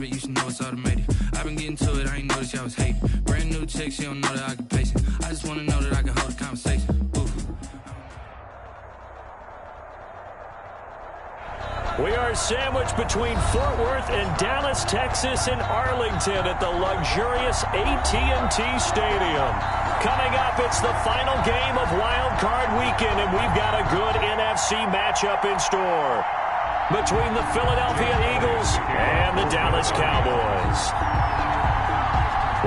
habit, you should know it's automated. I've been getting to it, I ain't noticed y'all was hating. Brand new chick, she don't know that I can pace it. I just wanna know that I can hold a conversation. Oof. We are sandwiched between Fort Worth and Dallas, Texas, and Arlington at the luxurious AT&T Stadium. Coming up, it's the final game of Wild Card Weekend, and we've got a good NFC matchup in store between the Philadelphia Eagles and the Dallas Cowboys.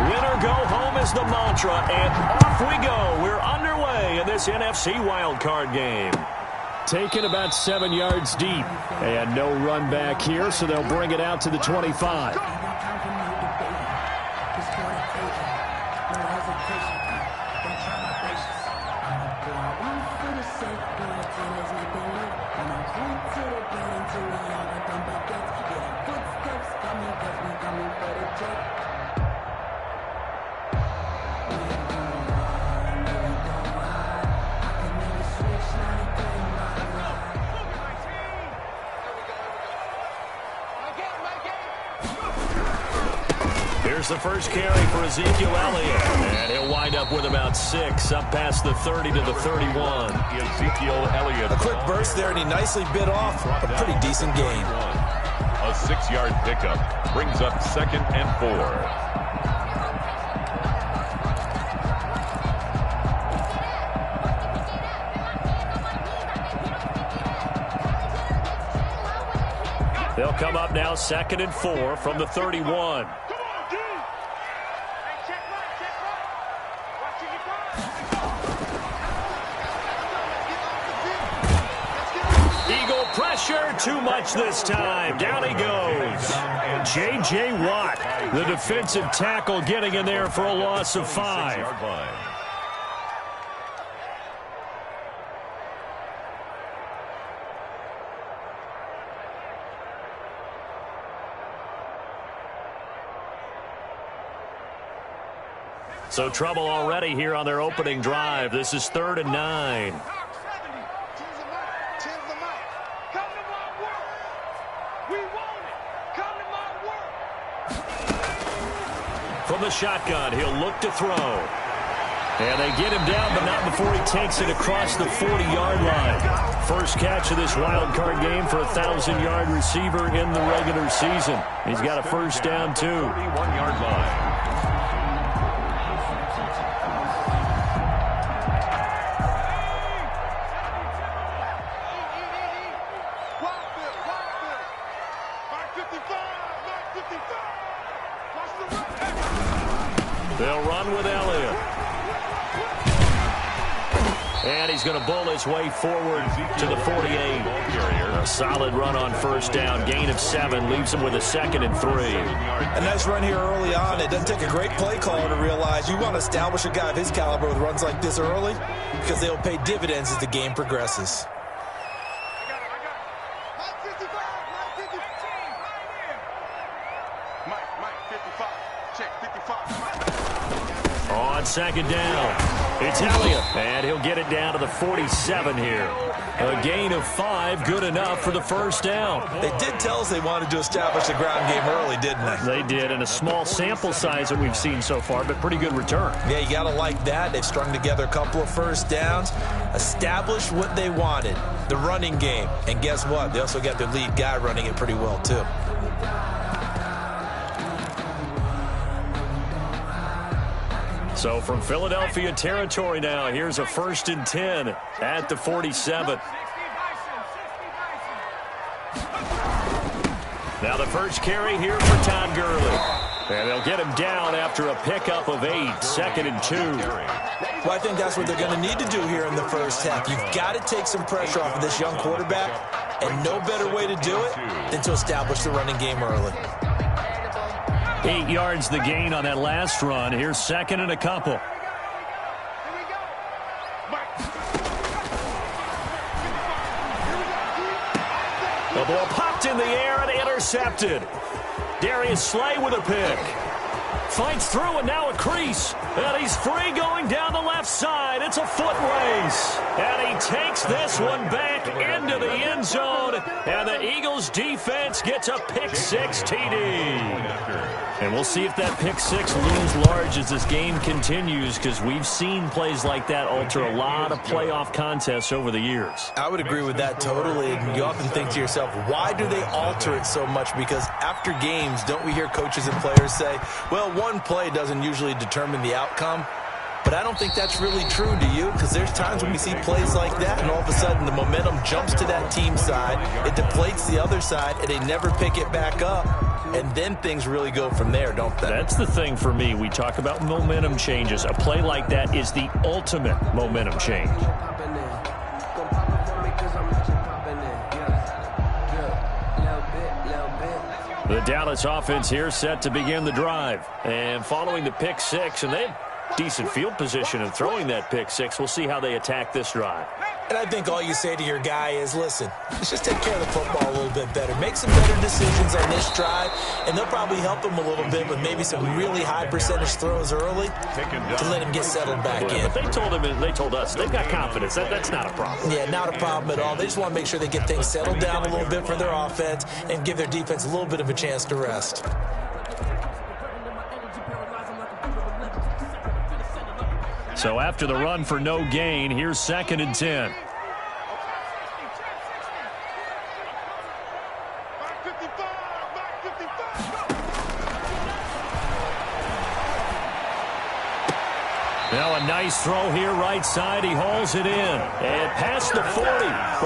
Win or go home is the mantra, and off we go. We're underway in this NFC Wild Card game. Taken about 7 yards deep. And no run back here, so they'll bring it out to the 25. Here's the first carry for Ezekiel Elliott. And he'll wind up with about 6, up past the 30 to the 31. Ezekiel Elliott. A quick burst there, and he nicely bit off a pretty decent gain. A 6-yard pickup brings up 2nd and 4. They'll come up now 2nd and 4 from the 31. Eagle pressure, too much this time. Down he goes. J.J. Watt, the defensive tackle, getting in there for a loss of 5. So trouble already here on their opening drive. This is 3rd and 9. From the shotgun, he'll look to throw. And they get him down, but not before he takes it across the 40-yard line. First catch of this wild card game for a 1,000-yard receiver in the regular season. He's got a first down, too. 31-yard line. They'll run with Elliott. And he's going to bull his way forward to the 48. A solid run on first down. Gain of 7 leaves him with a 2nd and 3. A nice run here early on. It doesn't take a great play caller to realize you want to establish a guy of his caliber with runs like this early because they'll pay dividends as the game progresses. On 2nd down, it's Elliott, and he'll get it down to the 47 here. A gain of 5, good enough for the first down. They did tell us they wanted to establish the ground game early, didn't they? They did, and a small sample size that we've seen so far, but pretty good return. Yeah, you got to like that. They've strung together a couple of first downs, established what they wanted, the running game. And guess what? They also got their lead guy running it pretty well, too. So from Philadelphia territory now, here's a 1st and 10 at the 47. Now the first carry here for Todd Gurley. And they'll get him down after a pickup of 8, 2nd and 2. Well, I think that's what they're going to need to do here in the first half. You've got to take some pressure off of this young quarterback, and no better way to do it than to establish the running game early. 8 yards the gain on that last run. Here's 2nd and a couple. The ball popped in the air and intercepted. Darius Slay with a pick. Fights through and now a crease. And he's free going down the left side. It's a foot race. And he takes this one back into the end zone. And the Eagles defense gets a pick-6 TD. And we'll see if that pick-6 looms large as this game continues, because we've seen plays like that alter a lot of playoff contests over the years. I would agree with that totally. And you often think to yourself, why do they alter it so much? Because after games, don't we hear coaches and players say, well, one play doesn't usually determine the outcome? But I don't think that's really true, do you? Because there's times when we see plays like that, and all of a sudden the momentum jumps to that team side, it deflates the other side, and they never pick it back up. And then things really go from there, don't they? That's the thing for me. We talk about momentum changes. A play like that is the ultimate momentum change. The Dallas offense here set to begin the drive. And following the pick-6, and they have decent field position in throwing that pick-6. We'll see how they attack this drive. And I think all you say to your guy is, listen, let's just take care of the football a little bit better. Make some better decisions on this drive, and they'll probably help him a little bit with maybe some really high percentage throws early to let him get settled back in. But they told us they've got confidence. That's not a problem. Yeah, not a problem at all. They just want to make sure they get things settled down a little bit for their offense and give their defense a little bit of a chance to rest. So after the run for no gain, here's 2nd and 10. Now a nice throw here right side. He hauls it in. And past the 40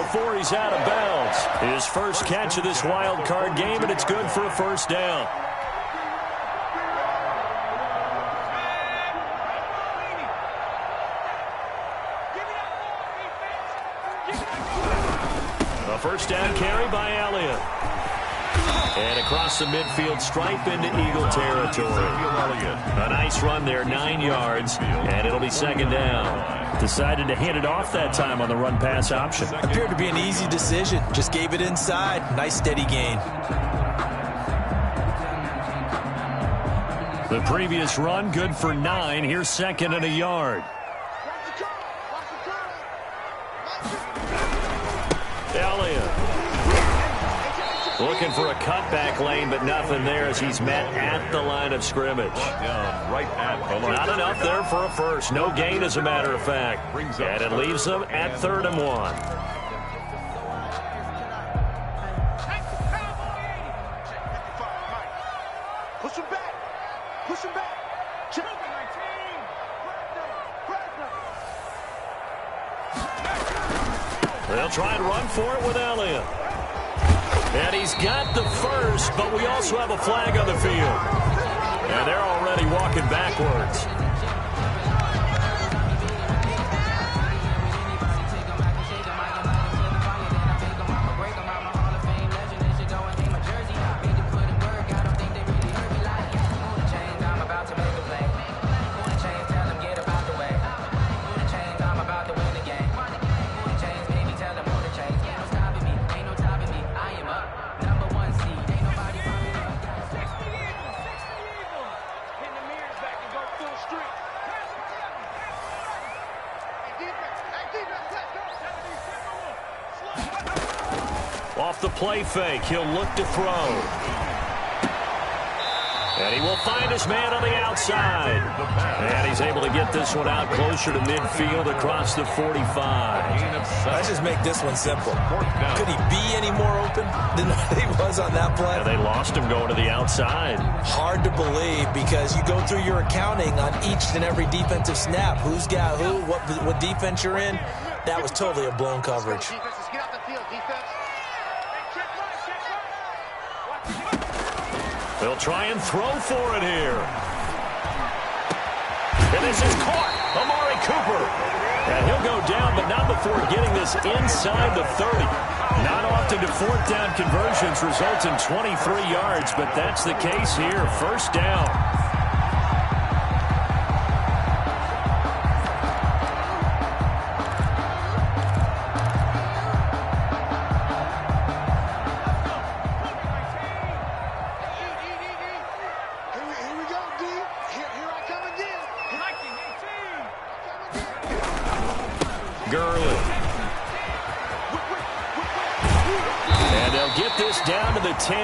before he's out of bounds. His first catch of this wild card game, and it's good for a first down. A first down carry by Elliott. And across the midfield stripe into Eagle territory. A nice run there, 9 yards, and it'll be 2nd down. Decided to hand it off that time on the run-pass option. Appeared to be an easy decision. Just gave it inside. Nice steady gain. The previous run, good for 9. Here's 2nd and a yard. Elliott. Looking for a cutback lane, but nothing there as he's met at the line of scrimmage. Not enough there for a first. No gain, as a matter of fact. And it leaves them at 3rd and 1. Push him back. Push him back. They'll try and run for it with Elliott. And he's got the first, but we also have a flag on the field. And they're already walking backwards. Off the play fake, he'll look to throw. And he will find his man on the outside. And he's able to get this one out closer to midfield across the 45. Let's just make this one simple. Could he be any more open than he was on that play? Yeah, they lost him going to the outside. Hard to believe, because you go through your accounting on each and every defensive snap. Who's got who, what defense you're in. That was totally a blown coverage. They'll try and throw for it here. And this is caught. Amari Cooper. And he'll go down, but not before getting this inside the 30. Not often do 4th down conversions result in 23 yards, but that's the case here. First down. Here we go, D. Gurley. And they'll get this down to the 10.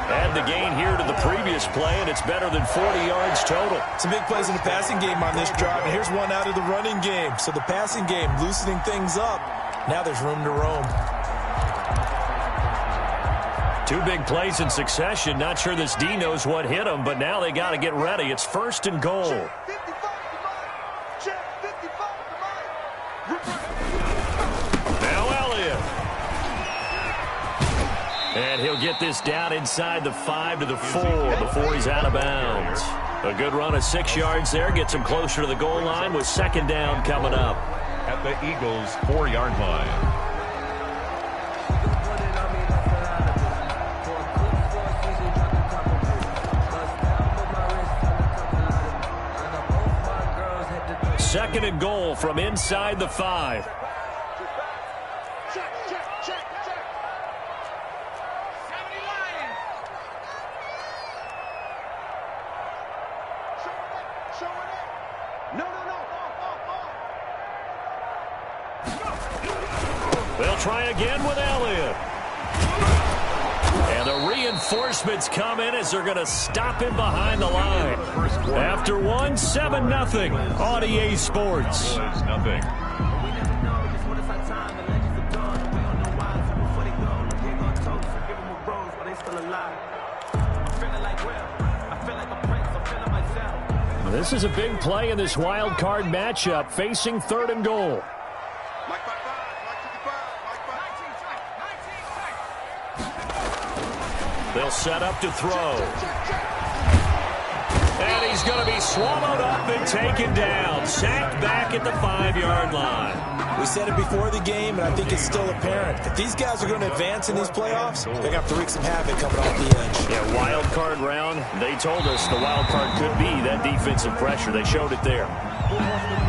Add the gain here to the previous play, and it's better than 40 yards total. Some big plays in the passing game on this drive, and here's one out of the running game. So the passing game loosening things up. Now there's room to roam. 2 big plays in succession. Not sure this D knows what hit him, but now they got to get ready. It's 1st and goal. Now Elliott. And he'll get this down inside the 5 to the 4 before he's out of bounds. A good run of 6 yards there. Gets him closer to the goal line with 2nd down coming up. At the Eagles' 4-yard line. Second and goal from inside the 5. They'll try again with Elliott. And the reinforcements come in as they're going to stop him behind the line. After one, 7-0 on EA Sports. Nothing. This is a big play in this wild card matchup, facing 3rd and goal. They'll set up to throw. And he's going to be swallowed up and taken down. Sacked back at the 5-yard line. We said it before the game, and I think it's still apparent. If these guys are going to advance in these playoffs, they're going to have to wreak some havoc coming off the edge. Yeah, wild card round. They told us the wild card could be that defensive pressure. They showed it there.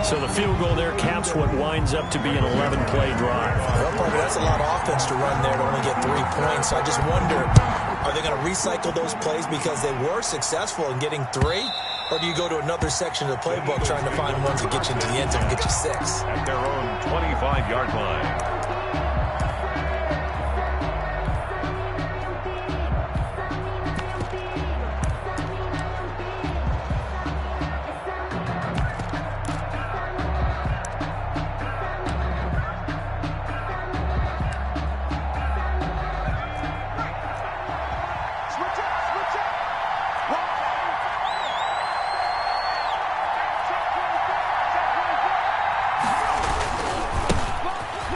So the field goal there caps what winds up to be an 11-play drive. Well, Parker, that's a lot of offense to run there to only get 3 points. So I just wonder, are they going to recycle those plays because they were successful in getting 3? Or do you go to another section of the playbook trying to find ones that get you into the end zone and get you 6? At their own 25-yard line.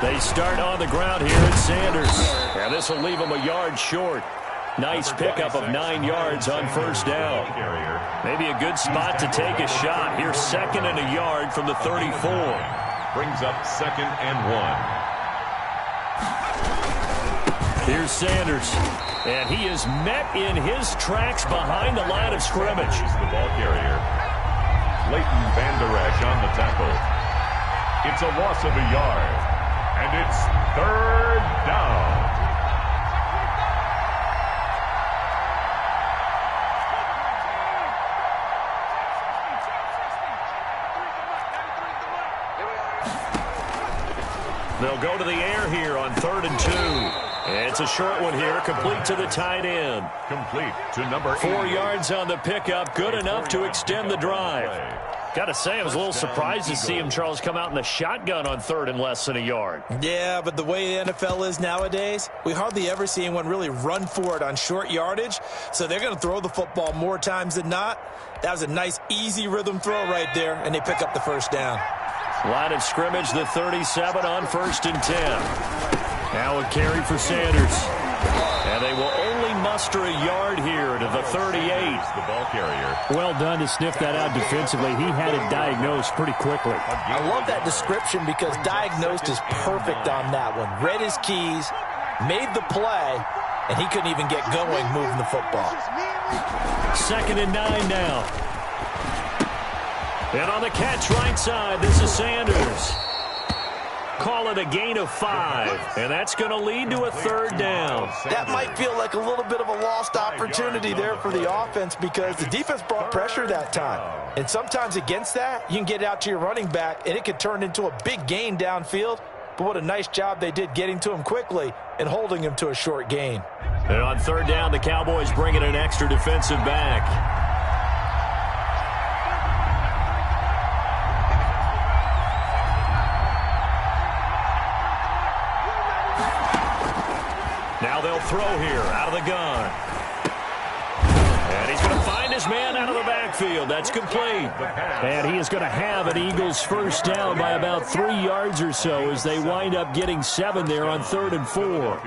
They start on the ground here at Sanders. And this will leave him a yard short. Nice pickup of 9 yards on 1st down. Maybe a good spot to take a shot. Here's 2nd and a yard from the 34. Brings up 2nd and 1. Here's Sanders. And he is met in his tracks behind the line of scrimmage. The ball carrier. Leighton Van Der Esch on the tackle. It's a loss of a yard. And it's 3rd down. They'll go to the air here on 3rd and 2. And it's a short one here, complete to the tight end. Complete to number 4 yards on the pickup, good enough to extend the drive. Got to say, I was a little surprised to see him, Charles, come out in the shotgun on 3rd and less than a yard. Yeah, but the way the NFL is nowadays, we hardly ever see anyone really run for it on short yardage. So they're going to throw the football more times than not. That was a nice, easy rhythm throw right there, and they pick up the 1st down. Line of scrimmage, the 37 on 1st and 10. Now a carry for Sanders. And they will only muster a yard here to the 38. The ball carrier. Well done to sniff that out defensively. He had it diagnosed pretty quickly. I love that description because diagnosed is perfect on that one. Read his keys, made the play, and he couldn't even get going moving the football. 2nd and 9 now. And on the catch right side, this is Sanders. call it a gain of 5, and that's going to lead to a third down. That might feel like a little bit of a lost opportunity there for the offense because the defense brought pressure that time. And sometimes against that, you can get out to your running back, and it could turn into a big gain downfield. But what a nice job they did getting to him quickly and holding him to a short gain. And on third down, the Cowboys bring in an extra defensive back. Now they'll throw here out of the gun. And he's going to find his man out of the backfield. That's complete. And he is going to have an Eagles first down by about 3 yards or so as they wind up getting 7 there on 3rd and 4.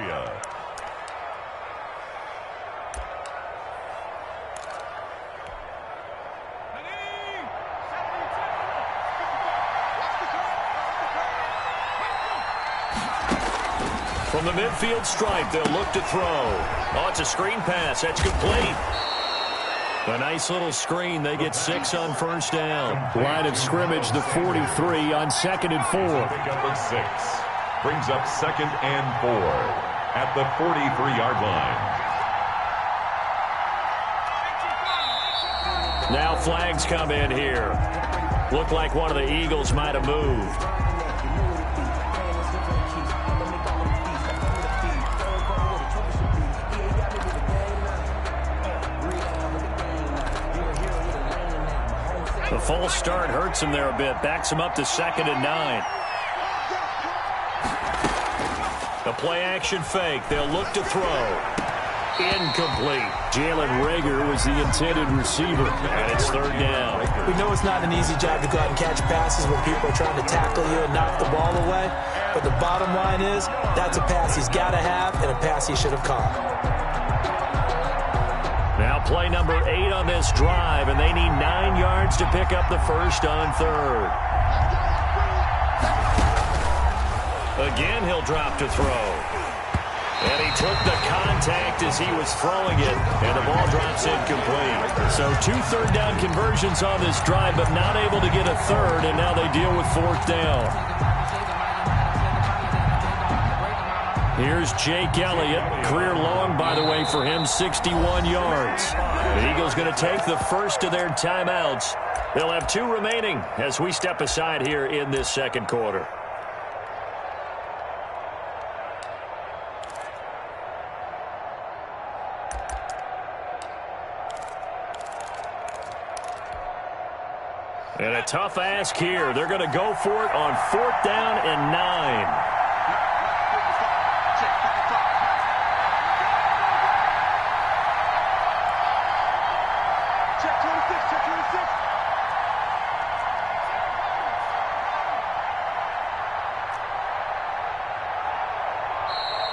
From the midfield stripe, they'll look to throw. Oh, it's a screen pass. That's complete. A nice little screen. They get 6 on first down. Line of scrimmage, the 43 on 2nd and 4. Pick up a 6. Brings up 2nd and 4 at the 43-yard line. Now flags come in here. Looked like one of the Eagles might have moved. The false start hurts him there a bit. Backs him up to 2nd and 9. The play-action fake. They'll look to throw. Incomplete. Jalen Reagor was the intended receiver. And it's 3rd down. We know it's not an easy job to go out and catch passes when people are trying to tackle you and knock the ball away. But the bottom line is, that's a pass he's got to have and a pass he should have caught. Now play number 8 on this drive, and they need 9 yards to pick up the first on 3rd. Again, he'll drop to throw. And he took the contact as he was throwing it, and the ball drops incomplete. So 2 third-down conversions on this drive, but not able to get a third, and now they deal with 4th down. Here's Jake Elliott. Career long, by the way, for him, 61 yards. The Eagles going to take the first of their timeouts. They'll have 2 remaining as we step aside here in this second quarter. And a tough ask here. They're going to go for it on 4th down and 9.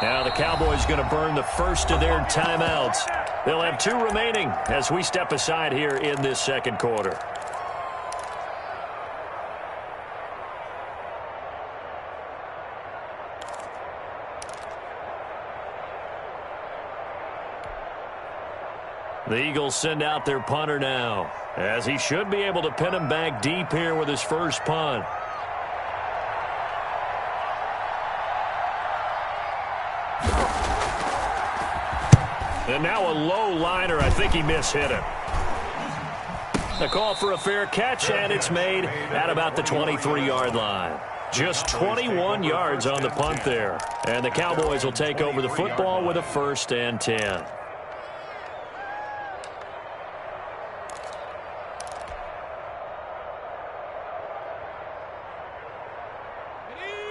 Now the Cowboys going to burn the first of their timeouts. They'll have 2 remaining as we step aside here in this second quarter. The Eagles send out their punter now, as he should be able to pin him back deep here with his first punt. And now a low liner. I think he mishit it. A call for a fair catch, and it's made at about the 23-yard line. Just 21 yards on the punt there. And the Cowboys will take over the football with a 1st and 10.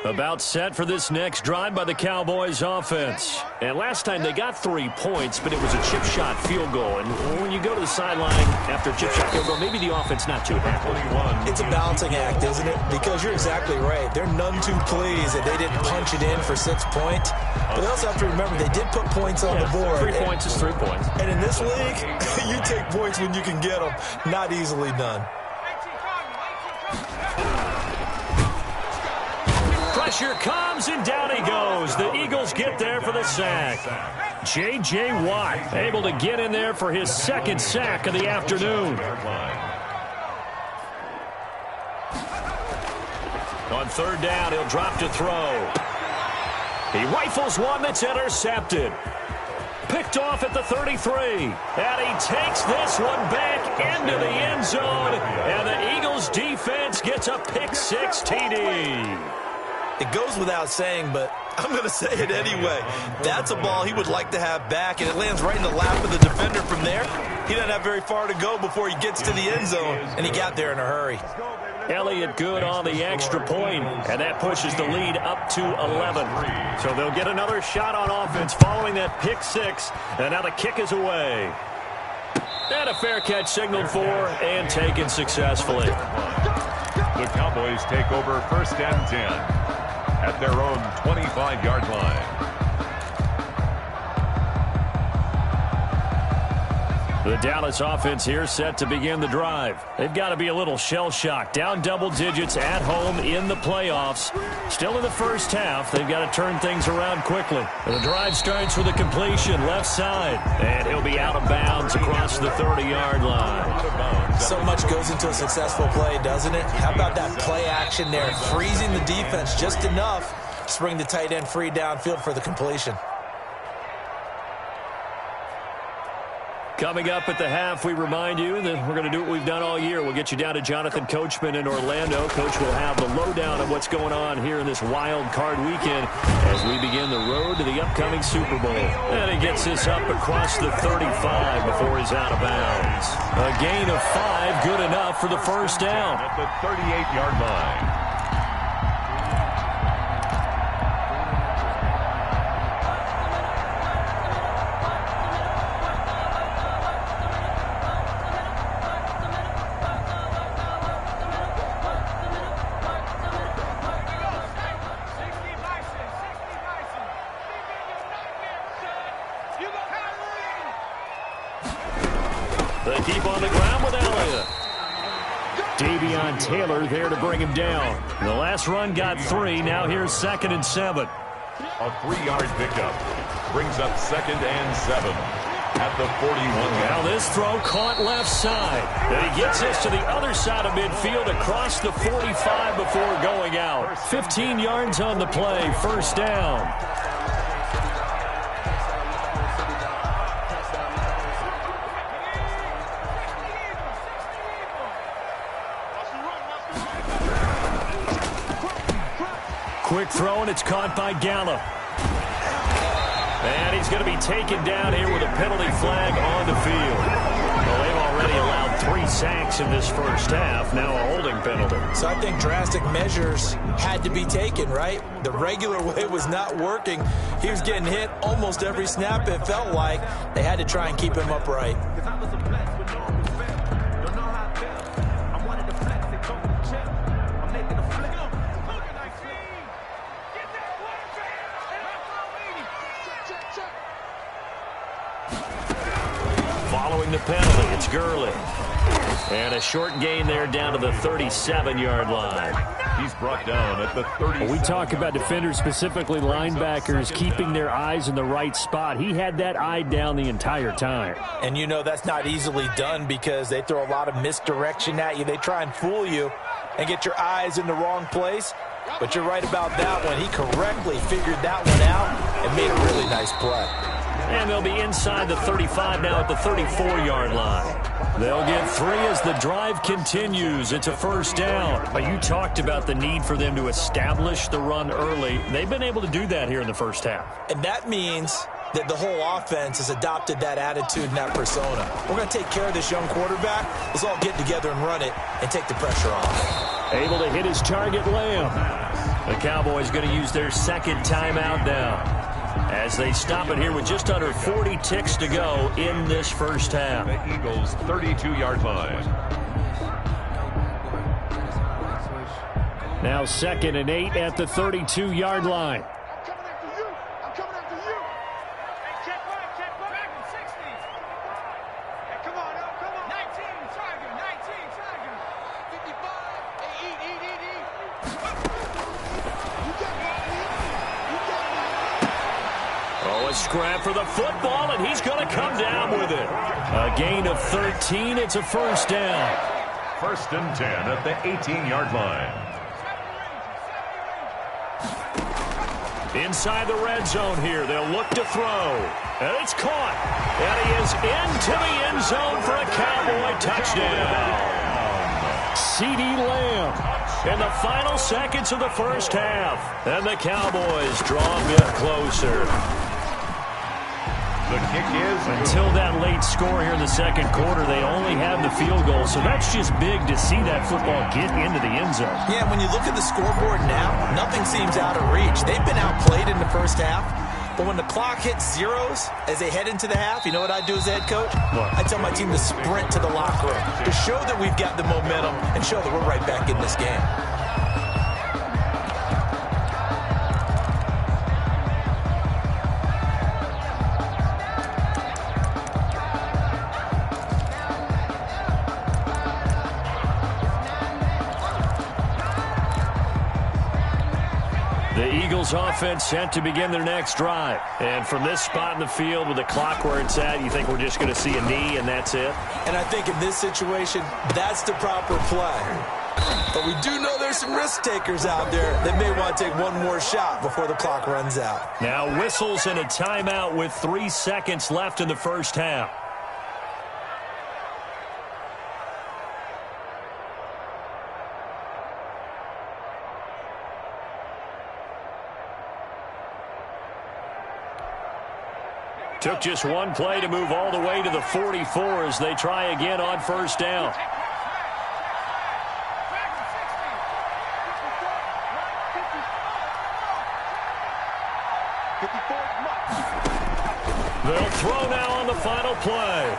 About set for this next drive by the Cowboys offense. And last time they got 3 points, but it was a chip shot field goal. And when you go to the sideline after a chip shot field goal, maybe the offense not too happy. It's a balancing act, isn't it? Because you're exactly right. They're none too pleased that they didn't punch it in for 6 points. But they also have to remember they did put points on the board. 3 points is 3 points. And in this league, you take points when you can get them. Not easily done. Pressure comes, and down he goes. The Eagles get there for the sack. J.J. Watt able to get in there for his 2nd sack of the afternoon. On third down, he'll drop to throw. He rifles one that's intercepted. Picked off at the 33. And he takes this one back into the end zone. And the Eagles defense gets a pick-6 TD. It goes without saying, but I'm going to say it anyway. That's a ball he would like to have back, and it lands right in the lap of the defender from there. He doesn't have very far to go before he gets to the end zone, and he got there in a hurry. Elliott good on the extra point, and that pushes the lead up to 11. So they'll get another shot on offense following that pick-6, and now the kick is away. And a fair catch signaled for and taken successfully. The Cowboys take over 1st and 10. At their own 25-yard line. The Dallas offense here set to begin the drive. They've got to be a little shell-shocked. Down double digits at home in the playoffs. Still in the first half. They've got to turn things around quickly. The drive starts with a completion left side. And he'll be out of bounds across the 30-yard line. So much goes into a successful play, doesn't it? How about that play action there? Freezing the defense just enough to bring the tight end free downfield for the completion. Coming up at the half, we remind you that we're going to do what we've done all year. We'll get you down to Jonathan Coachman in Orlando. Coach will have the lowdown of what's going on here in this wild card weekend as we begin the road to the upcoming Super Bowl. And he gets this up across the 35 before he's out of bounds. A gain of 5, good enough for the first down. At the 38-yard line. They keep on the ground with Elliott. Davion Taylor there to bring him down. The last run got 3. Now here's 2nd and 7. A 3-yard pickup brings up 2nd and 7 at the 41. Now this throw caught left side. And he gets this to the other side of midfield across the 45 before going out. 15 yards on the play. First down. Quick throw, and it's caught by Gallup. And he's going to be taken down here with a penalty flag on the field. Well, they've already allowed 3 sacks in this first half. Now a holding penalty. So I think drastic measures had to be taken, right? The regular way was not working. He was getting hit almost every snap, it felt like. They had to try and keep him upright. Following the penalty, it's Gurley. And a short gain there down to the 37-yard line. He's brought down at the 37. We talk about defenders, specifically linebackers, keeping their eyes in the right spot. He had that eye down the entire time. And you know that's not easily done because they throw a lot of misdirection at you. They try and fool you and get your eyes in the wrong place. But you're right about that one. He correctly figured that one out and made a really nice play. And they'll be inside the 35 now at the 34-yard line. They'll get 3 as the drive continues. It's a first down. But you talked about the need for them to establish the run early. They've been able to do that here in the first half. And that means that the whole offense has adopted that attitude and that persona. We're going to take care of this young quarterback. Let's all get together and run it and take the pressure off. Able to hit his target, Lamb. The Cowboys going to use their 2nd timeout now as they stop it here with just under 40 ticks to go in this first half. The Eagles' 32-yard line. Now 2nd and 8 at the 32-yard line. I'm coming after you. Hey, check one. 60. Hey, come on, 19, Tiger. 55. Hey, eat. You got A scrap for the football, and he's going to come down with it. A gain of 13. It's a first down. 1st and 10 at the 18-yard line. Inside the red zone here. They'll look to throw. And it's caught. And he is into the end zone for a Cowboy touchdown. CeeDee Lamb in the final seconds of the first half. And the Cowboys draw a bit closer. The kick is until that late score here in the second quarter, they only have the field goal. So that's just big to see that football get into the end zone. Yeah, when you look at the scoreboard now, nothing seems out of reach. They've been outplayed in the first half. But when the clock hits zeros as they head into the half, you know what I do as a head coach? What? I tell my team to sprint to the locker room to show that we've got the momentum and show that we're right back in this game. Offense set to begin their next drive. And from this spot in the field with the clock where it's at, you think we're just going to see a knee and that's it? And I think in this situation, that's the proper play. But we do know there's some risk takers out there that may want to take one more shot before the clock runs out. Now whistles and a timeout with 3 seconds left in the first half. Took just one play to move all the way to the 44 as they try again on first down. They'll throw now on the final play.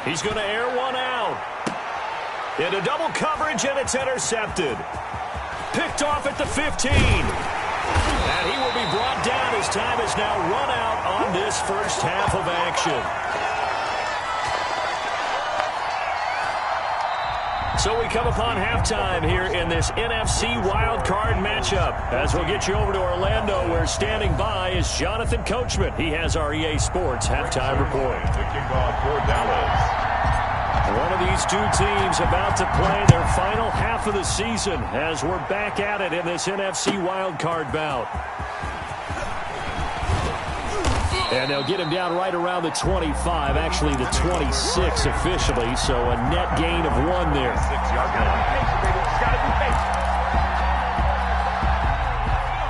He's going to air one out. Into double coverage, and it's intercepted. Picked off at the 15. And he will be brought down as time is now run out on this first half of action. So we come upon halftime here in this NFC wildcard matchup. As we'll get you over to Orlando, where standing by is Jonathan Coachman. He has our EA Sports halftime report. the kickoff for Dallas. One of these two teams about to play their final half of the season as we're back at it in this NFC wildcard bout. And they'll get him down right around the 25, actually the 26 officially, so a net gain of 1 there. 6-yard line.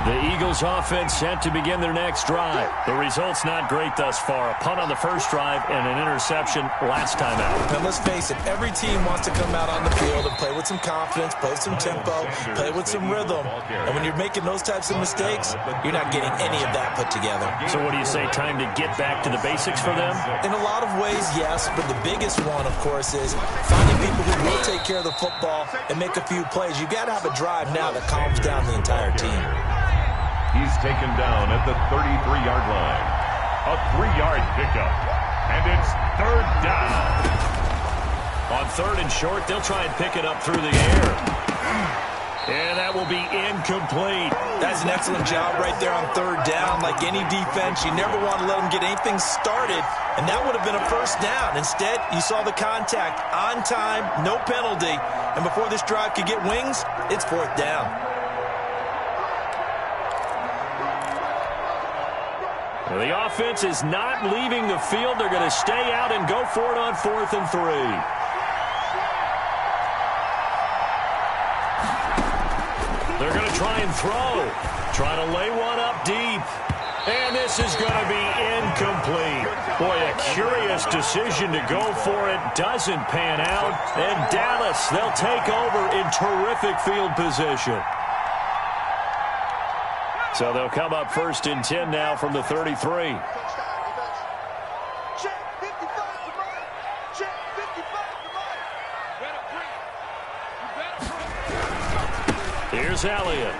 The Eagles offense set to begin their next drive. The result's not great thus far. A punt on the first drive and an interception last time out. And let's face it, every team wants to come out on the field and play with some confidence, play with some tempo, play with some rhythm. And when you're making those types of mistakes, you're not getting any of that put together. So what do you say, time to get back to the basics for them? In a lot of ways, yes, but the biggest one, of course, is finding people who will take care of the football and make a few plays. You've got to have a drive now that calms down the entire team. He's taken down at the 33-yard line. A 3-yard pickup. And it's third down. On third and short, they'll try and pick it up through the air. And that will be incomplete. That's an excellent job right there on third down. Like any defense, you never want to let them get anything started, and that would have been a first down. Instead, you saw the contact on time, no penalty, and before this drive could get wings, it's fourth down. Well, the offense is not leaving the field. They're going to stay out and go for it on 4th and 3. They're going to try and throw. Try to lay one up deep. And this is going to be incomplete. Boy, a curious decision to go for it. Doesn't pan out. And Dallas, they'll take over in terrific field position. So they'll come up 1st and 10 now from the 33. Here's Elliott.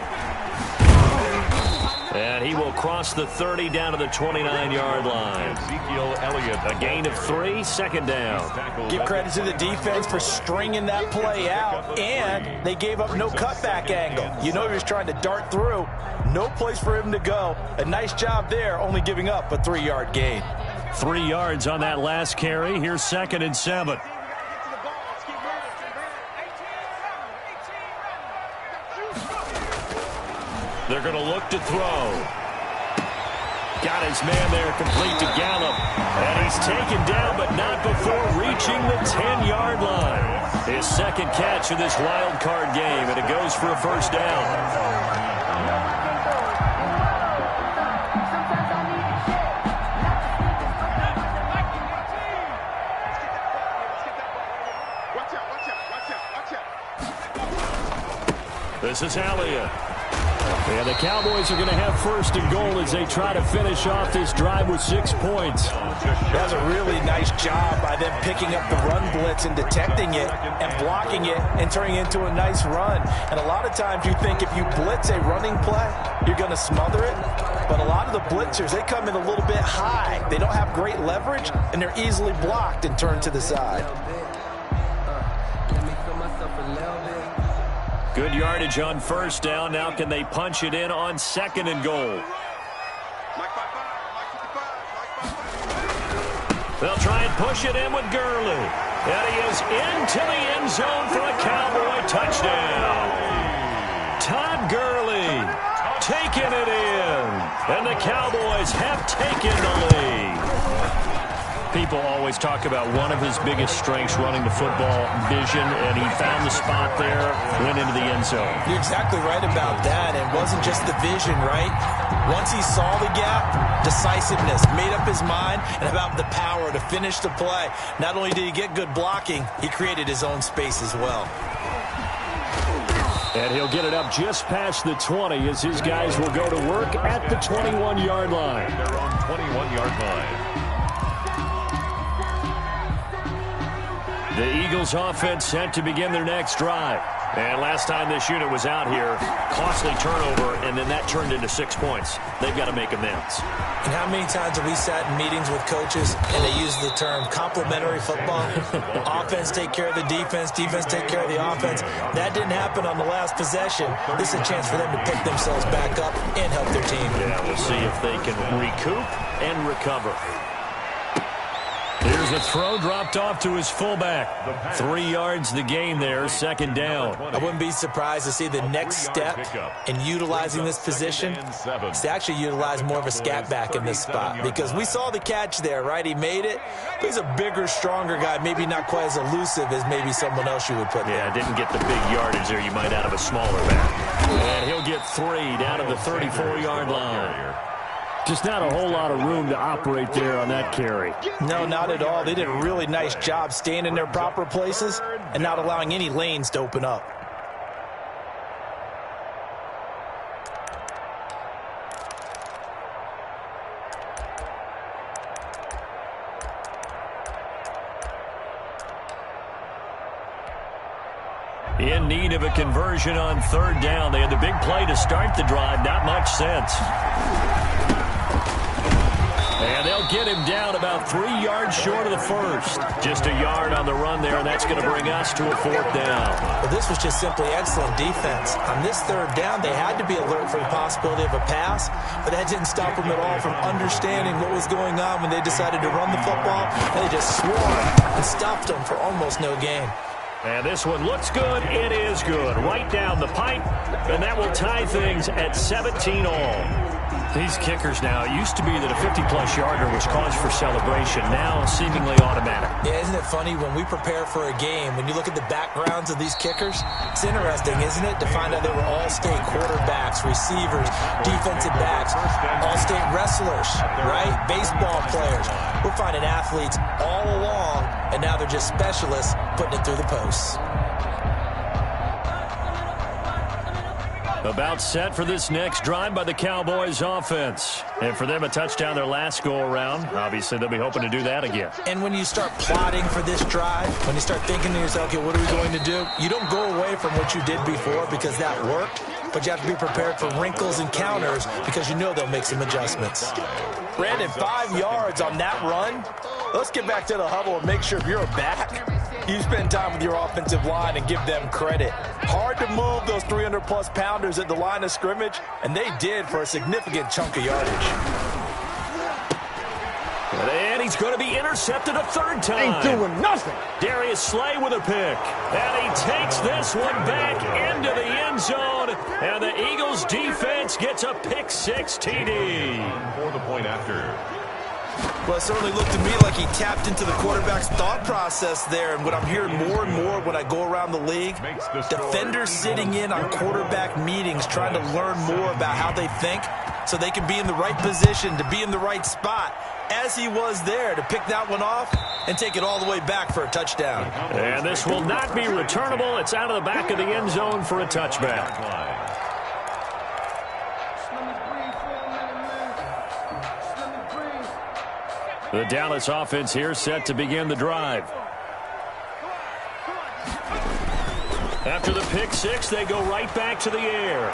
And he will cross the 30 down to the 29-yard line. Ezekiel Elliott. A gain of 3, second down. Give credit to the defense for stringing that play out, and they gave up no cutback angle. You know he was trying to dart through. No place for him to go. A nice job there, only giving up a 3-yard gain. 3 yards on that last carry. Here's 2nd and 7. They're going to look to throw. Got his man there, complete to Gallup. And he's taken down, but not before reaching the 10-yard line. His second catch of this wild card game, and it goes for a first down. This is Elliott. And the Cowboys are going to have first and goal as they try to finish off this drive with 6 points. That's a really nice job by them picking up the run blitz and detecting it and blocking it and turning it into a nice run. And a lot of times you think if you blitz a running play, you're going to smother it. But a lot of the blitzers, they come in a little bit high. They don't have great leverage, and they're easily blocked and turned to the side. Good yardage on first down. Now can they punch it in on second and goal? They'll try and push it in with Gurley. And he is into the end zone for a Cowboy touchdown. Todd Gurley taking it in. And the Cowboys have taken the lead. People always talk about one of his biggest strengths running the football, vision, and he found the spot there, went into the end zone. You're exactly right about that. It wasn't just the vision, right? Once he saw the gap, decisiveness, made up his mind, and about the power to finish the play. Not only did he get good blocking, he created his own space as well. And he'll get it up just past the 20 as his guys will go to work at the 21-yard line. They're on 21-yard line. The Eagles offense set to begin their next drive. And last time this unit was out here, costly turnover, and then that turned into 6 points. They've got to make amends. And how many times have we sat in meetings with coaches and they use the term complementary football? Offense take care of the defense, defense take care of the offense. That didn't happen on the last possession. This is a chance for them to pick themselves back up and help their team. Yeah, we'll see if they can recoup and recover. Here's a throw dropped off to his fullback. 3 yards the gain there, second down. I wouldn't be surprised to see the next step in utilizing this position is to actually utilize more of a scat back in this spot. Because we saw the catch there, right? He made it. But he's a bigger, stronger guy, maybe not quite as elusive as maybe someone else you would put there. Yeah, didn't get the big yardage there you might out of a smaller back. And he'll get 3 down to the 34-yard line. Just not a whole lot of room to operate there on that carry. No, not at all. They did a really nice job staying in their proper places and not allowing any lanes to open up. In need of a conversion on third down. They had the big play to start the drive. Not much sense. And they'll get him down about 3 yards short of the first. Just a yard on the run there, and that's going to bring us to a fourth down. Well, this was just simply excellent defense. On this third down, they had to be alert for the possibility of a pass, but that didn't stop them at all from understanding what was going on when they decided to run the football. And they just swarmed and stopped them for almost no gain. And this one looks good. It is good. Right down the pipe, and that will tie things at 17 all. These kickers now, it used to be that a 50-plus yarder was cause for celebration. Now, seemingly automatic. Yeah, isn't it funny when we prepare for a game, when you look at the backgrounds of these kickers, it's interesting, isn't it, to find out they were all-state quarterbacks, receivers, defensive backs, all-state wrestlers, right? Baseball players. We're finding athletes all along, and now they're just specialists putting it through the posts. About set for this next drive by the Cowboys offense. And for them, a touchdown their last go-around. Obviously, they'll be hoping to do that again. And when you start plotting for this drive, when you start thinking to yourself, okay, what are we going to do? You don't go away from what you did before because that worked, but you have to be prepared for wrinkles and counters because you know they'll make some adjustments. Brandon, 5 yards on that run. Let's get back to the huddle and make sure if you're back, you spend time with your offensive line and give them credit. Hard to move those 300-plus pounders at the line of scrimmage, and they did for a significant chunk of yardage. And he's going to be intercepted a third time. Ain't doing nothing. Darius Slay with a pick. And he takes this one back into the end zone. And the Eagles defense gets a pick six TD. For the point after. Well, it certainly looked to me like he tapped into the quarterback's thought process there. And what I'm hearing more and more when I go around the league, defenders sitting in on quarterback meetings trying to learn more about how they think so they can be in the right position, to be in the right spot, as he was there to pick that one off and take it all the way back for a touchdown. And this will not be returnable. It's out of the back of the end zone for a touchback. The Dallas offense here set to begin the drive. After the pick six, they go right back to the air.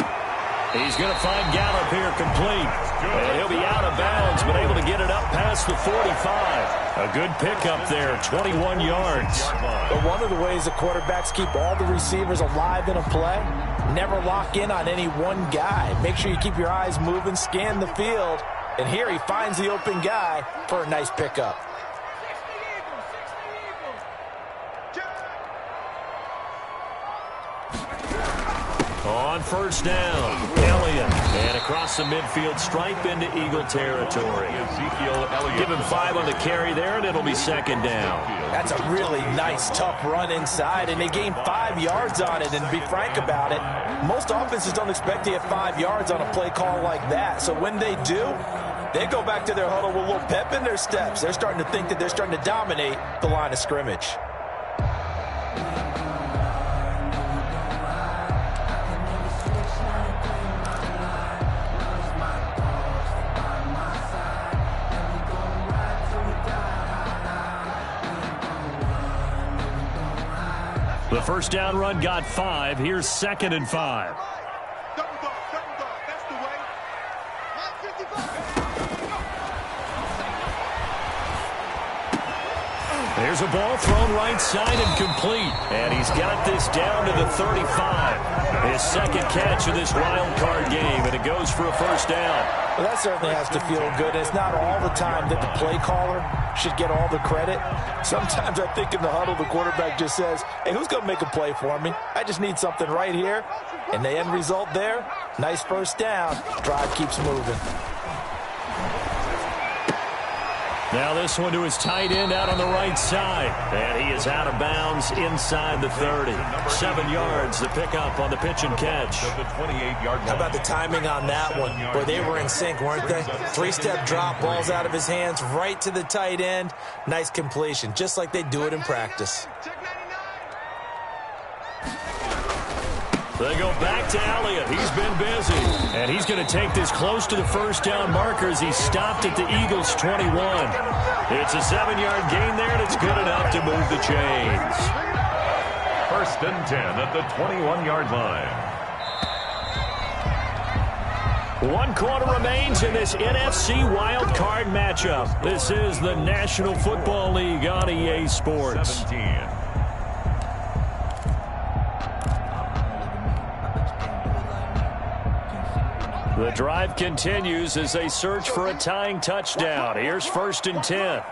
He's going to find Gallup here complete. And he'll be out of bounds, but able to get it up past the 45. A good pickup there, 21 yards. But one of the ways the quarterbacks keep all the receivers alive in a play, never lock in on any one guy. Make sure you keep your eyes moving, scan the field. And here he finds the open guy for a nice pickup. On first down, Elliott. And across the midfield stripe into Eagle territory. Give him 5 on the carry there, and it'll be second down. That's a really nice, tough run inside, and they gained 5 yards on it. And to be frank about it, most offenses don't expect to get 5 yards on a play call like that. So when they do, they go back to their huddle with a little pep in their steps. They're starting to think that they're starting to dominate the line of scrimmage. The first down run got 5. Here's 2nd and 5. Double dog, that's the way. 955. There's a ball thrown right side and complete. And he's got this down to the 35. His second catch of this wild card game, and it goes for a first down. Well, that certainly has to feel good. It's not all the time that the play caller should get all the credit. Sometimes I think in the huddle, the quarterback just says, hey, who's going to make a play for me? I just need something right here. And the end result there, nice first down. Drive keeps moving. Now this one to his tight end out on the right side. And he is out of bounds inside the 30. 7 yards, the pickup on the pitch and catch. How about the timing on that one? Boy, they were in sync, weren't they? 3-step drop, balls out of his hands, right to the tight end. Nice completion, just like they do it in practice. They go back to Elliott. He's been busy. And he's going to take this close to the first down marker as he stopped at the Eagles' 21. It's a 7-yard gain there, and it's good enough to move the chains. 1st and 10 at the 21-yard line. 1 quarter remains in this NFC wild card matchup. This is the National Football League on EA Sports. 17. The drive continues as they search for a tying touchdown. Here's 1st and 10. I'm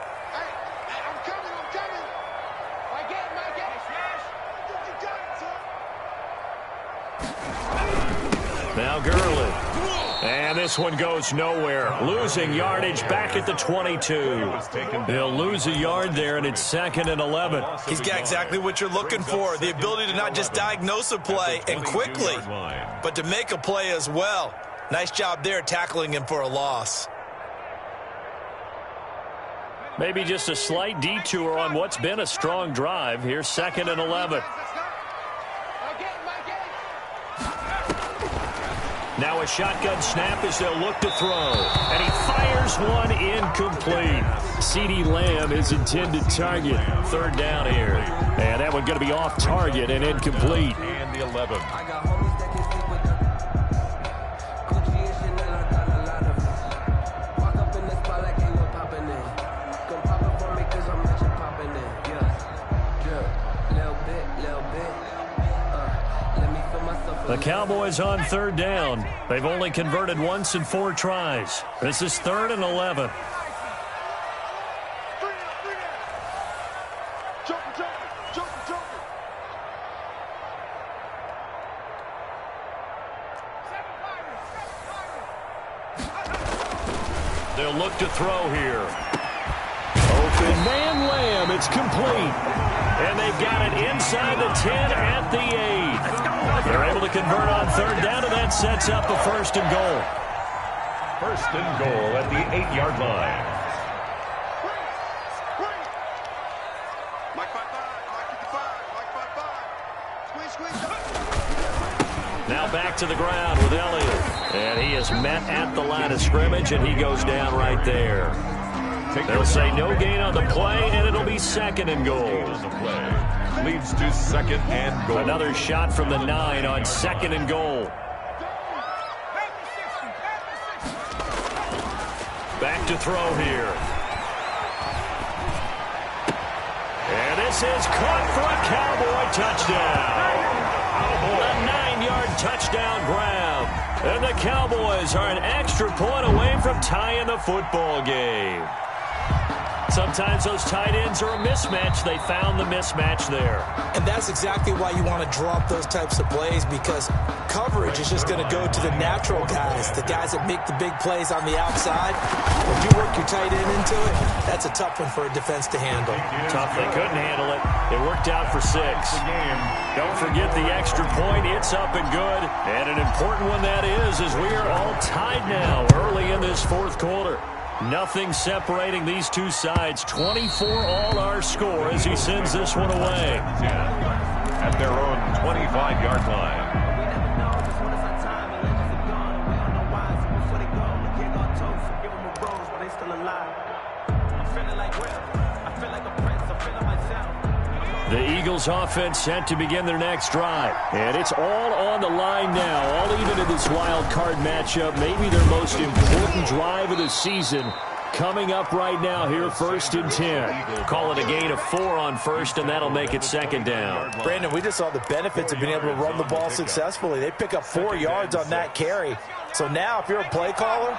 coming. My game. Now Gurley. And this one goes nowhere. Losing yardage back at the 22. They'll lose a yard there, and it's 2nd and 11. He's got exactly what you're looking for, the ability to not just diagnose a play and quickly, but to make a play as well. Nice job there tackling him for a loss. Maybe just a slight detour on what's been a strong drive. Here's 2nd and 11. Now a shotgun snap as they'll look to throw. And he fires one incomplete. CeeDee Lamb is intended target. 3rd down here. And that one going to be off target and incomplete. And the 11. The Cowboys on 3rd down. They've only converted once in 4 tries. This is 3rd and 11. They'll look to throw here. Open man Lamb. It's complete. And they've got it inside the 10 at the 8. They're able to convert on third down, and that sets up a 1st and goal. 1st and goal at the 8-yard line. Now back to the ground with Elliott. And he is met at the line of scrimmage, and he goes down right there. They'll say no gain on the play, and it'll be 2nd and goal. Leads to 2nd and goal. Another shot from the 9 on 2nd and goal. Back to throw here. And this is caught for a Cowboy touchdown. A 9-yard touchdown grab. And the Cowboys are an extra point away from tying the football game. Sometimes those tight ends are a mismatch. They found the mismatch there. And that's exactly why you want to draw up those types of plays, because coverage is just going to go to the natural guys, the guys that make the big plays on the outside. If you work your tight end into it, that's a tough one for a defense to handle. Tough. They couldn't handle it. It worked out for 6. Don't forget the extra point. It's up and good. And an important one that is, as we are all tied now early in this 4th quarter. Nothing separating these two sides. 24 all our score as he sends this one away. At their own 25-yard line. The Eagles offense set to begin their next drive. And it's all on the line now, all even in this wild card matchup. Maybe their most important drive of the season coming up right now here, 1st and 10. Call it a gain of 4 on 1st, and that'll make it 2nd down. Brandon, we just saw the benefits of being able to run the ball successfully. They pick up 4 yards on that carry. So now if you're a play caller,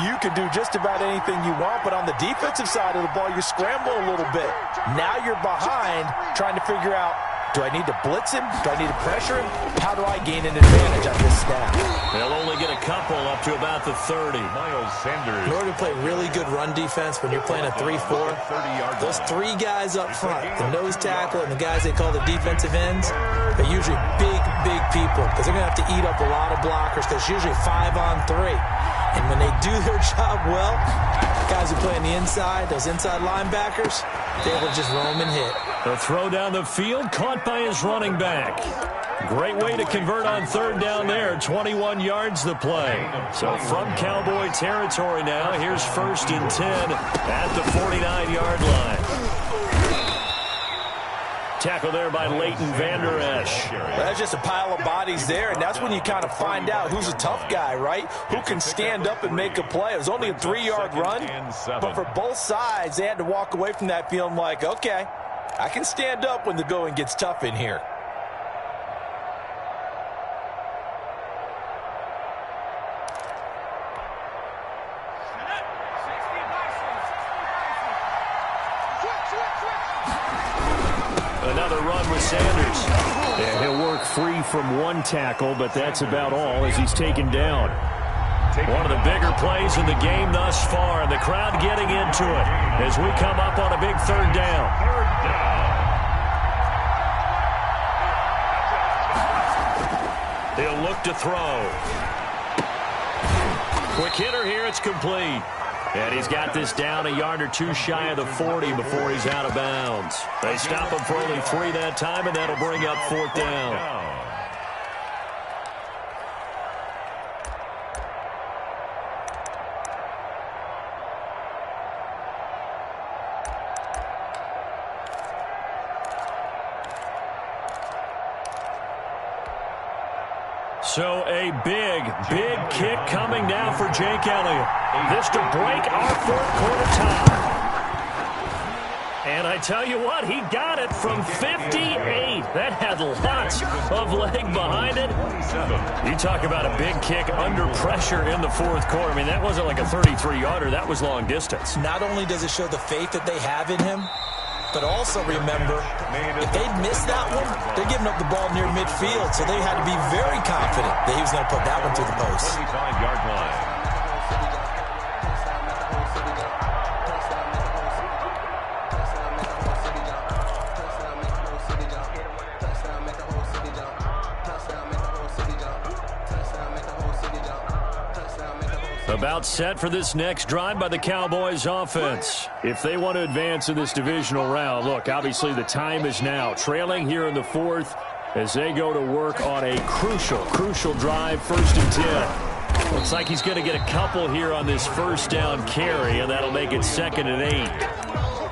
you can do just about anything you want, but on the defensive side of the ball, you're scrambling a little bit. Now you're behind, trying to figure out, do I need to blitz him? Do I need to pressure him? How do I gain an advantage on this snap? They'll only get a couple up to about the 30. Miles Sanders. In order to play really good run defense when you're playing a 3-4, those 3 guys up front, the nose tackle and the guys they call the defensive ends, they're usually big people because they're going to have to eat up a lot of blockers because it's usually 5 on 3. And when they do their job well, guys who play on the inside, those inside linebackers, they're able to just roam and hit. The throw down the field, caught by his running back. Great way to convert on 3rd down there. 21 yards the play. So from Cowboy territory now, here's 1st and 10 at the 49-yard line. Tackle there by Leighton Vander Esch. That's just a pile of bodies there, and that's when you kind of find out who's a tough guy, right? Who can stand up and make a play. It was only a 3-yard run, but for both sides, they had to walk away from that feeling like, okay, I can stand up when the going gets tough in here. Another run with Sanders. And he'll work free from 1 tackle, but that's about all as he's taken down. One of the bigger plays in the game thus far, and the crowd getting into it as we come up on a big 3rd down. He'll look to throw. Quick hitter here, it's complete. And he's got this down a yard or 2 shy of the 40 before he's out of bounds. They stop him for only 3 that time, and that'll bring up 4th down. So a big kick coming now for Jake Elliott. This to break our 4th quarter tie. And I tell you what, he got it from 58. That had lots of leg behind it. You talk about a big kick under pressure in the 4th quarter. I mean, that wasn't like a 33-yarder. That was long distance. Not only does it show the faith that they have in him, but also remember, if they'd missed that one, they're giving up the ball near midfield, so they had to be very confident that he was going to put that one through the post. 25-yard line. About set for this next drive by the Cowboys offense. If they want to advance in this divisional round, look, obviously the time is now. Trailing here in the fourth as they go to work on a crucial drive, 1st and 10. Looks like he's going to get a couple here on this first down carry, and that'll make it 2nd and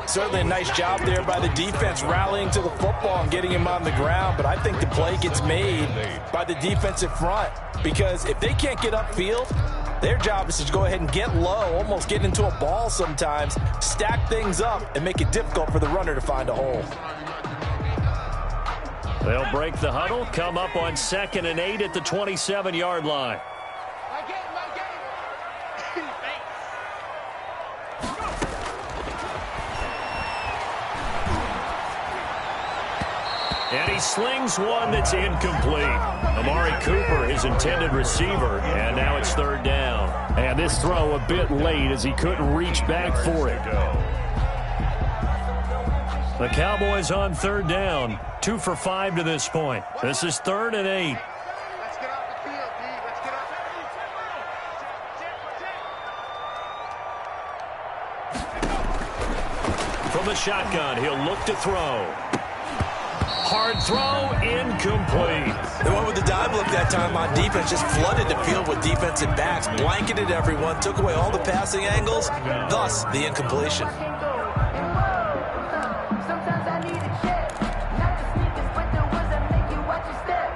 8. Certainly a nice job there by the defense rallying to the football and getting him on the ground, but I think the play gets made by the defensive front because if they can't get upfield, their job is to go ahead and get low, almost get into a ball sometimes, stack things up, and make it difficult for the runner to find a hole. They'll break the huddle, come up on 2nd and 8 at the 27-yard line. And he slings one that's incomplete. Amari Cooper, his intended receiver, and now it's 3rd down. And this throw a bit late as he couldn't reach back for it. The Cowboys on 3rd down, 2 for 5 to this point. This is 3rd and 8. Let's get off the field, D. Let's get off. From the shotgun, he'll look to throw. Hard throw, incomplete. They went with the dive look that time on defense, just flooded the field with defensive backs, blanketed everyone, took away all the passing angles, thus the incompletion. Sometimes I need a check, not the sneakers, but the ones that make you watch your step.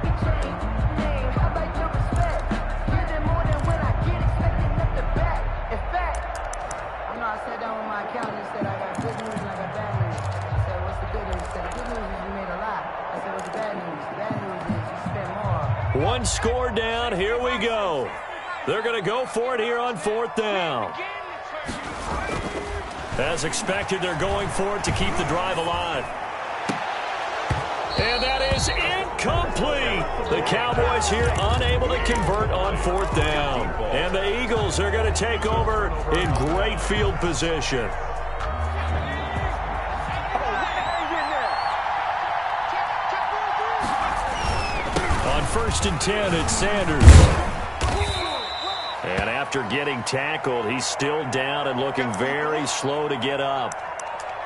We change name, how about your respect? Give them more than when I get expecting up the back. In fact, I know I sat down with my accountant and said I got good news and I got bad news. I said, what's the good news? He said, the good news is you made a lot. I said, what's the bad news? The bad news is you spent more. One score down, here we go. They're going to go for it here on 4th down. As expected, they're going for it to keep the drive alive. And that is incomplete. The Cowboys here unable to convert on 4th down. And the Eagles are going to take over in great field position. On 1st and 10, it's Sanders. And after getting tackled, he's still down and looking very slow to get up.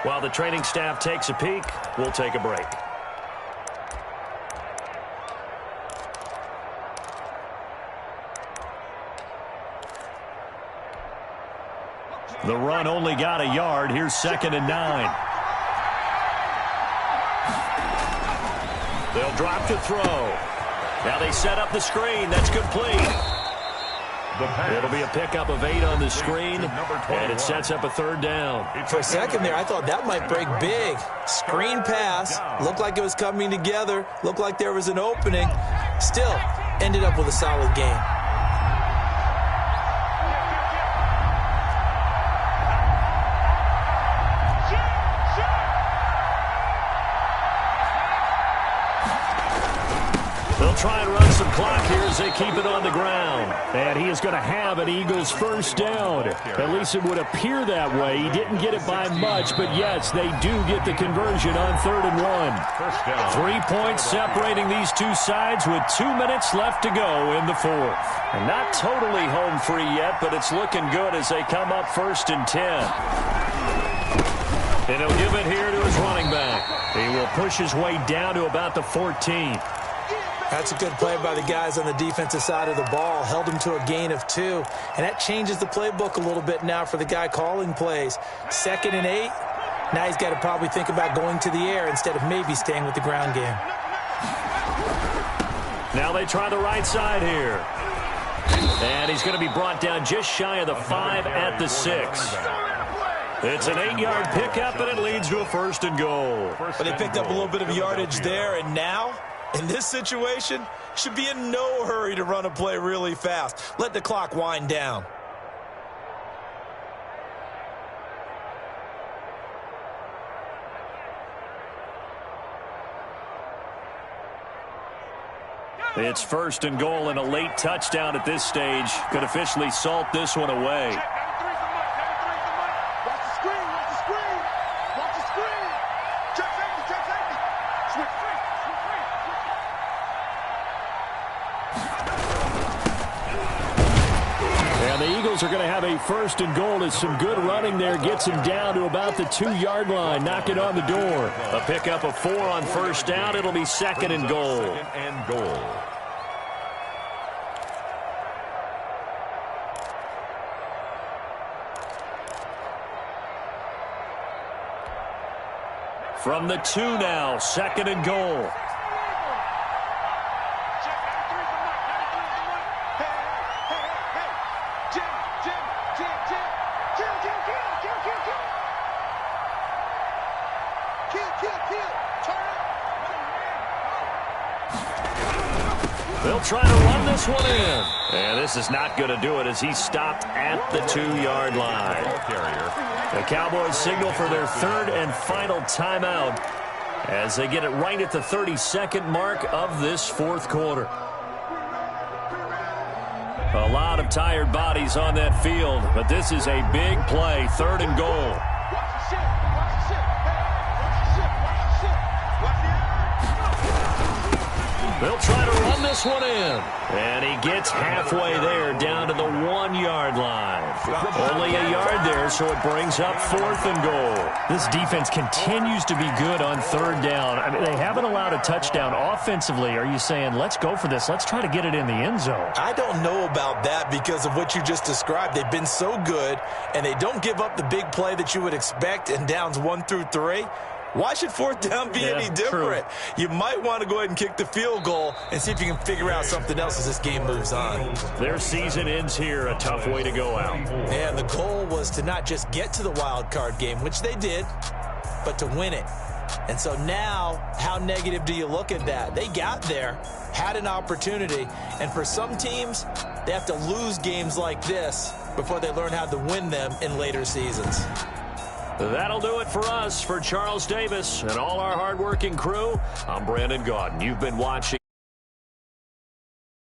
While the training staff takes a peek, we'll take a break. The run only got a yard. Here's 2nd and 9. They'll drop to throw. Now they set up the screen. That's complete. It'll be a pickup of 8 on the screen, and it sets up a 3rd down. For a second there, I thought that might break big. Screen pass, looked like it was coming together, looked like there was an opening. Still, ended up with a solid game. They'll try and run some clock here as they keep it on the ground. And he is going to have an Eagles 1st down. At least it would appear that way. He didn't get it by much, but yes, they do get the conversion on 3rd and 1. 3 points separating these two sides with 2 minutes left to go in the 4th. And not totally home free yet, but it's looking good as they come up 1st and 10. And he'll give it here to his running back. He will push his way down to about the 14. That's a good play by the guys on the defensive side of the ball. Held him to a gain of 2. And that changes the playbook a little bit now for the guy calling plays. 2nd and 8. Now he's got to probably think about going to the air instead of maybe staying with the ground game. Now they try the right side here. And he's going to be brought down just shy of the 5 at the 6. It's an 8-yard pickup, and it leads to a 1st and goal. But they picked up a little bit of yardage there, and now, in this situation, should be in no hurry to run a play really fast. Let the clock wind down. It's first and goal, and a late touchdown at this stage could officially salt this one away. Watch the screen, watch the screen. Watch the screen. Check safety, check safety. Switch free, switch free. And the Eagles are going to have a first and goal as some good running there gets him down to about the 2-yard line, knocking on the door. A pickup of 4 on first down. It'll be second and goal. Second and goal. From the 2 now, second and goal. They'll try to run this one in. And this is not going to do it as he stopped at the 2-yard line. The Cowboys signal for their third and final timeout as they get it right at the 32nd mark of this fourth quarter. A lot of tired bodies on that field, but this is a big play, third and goal. They'll try to run this one in. And he gets halfway there down to the 1-yard line. Only a yard there, so it brings up fourth and goal. This defense continues to be good on third down. I mean, they haven't allowed a touchdown offensively. Are you saying, let's go for this? Let's try to get it in the end zone. I don't know about that because of what you just described. They've been so good, and they don't give up the big play that you would expect in downs 1 through 3. Why should fourth down be any different? True. You might want to go ahead and kick the field goal and see if you can figure out something else as this game moves on. Their season ends here, a tough way to go out. And the goal was to not just get to the wild card game, which they did, but to win it. And so now, how negative do you look at that? They got there, had an opportunity, and for some teams, they have to lose games like this before they learn how to win them in later seasons. That'll do it for us. For Charles Davis and all our hardworking crew, I'm Brandon Gaudin. You've been watching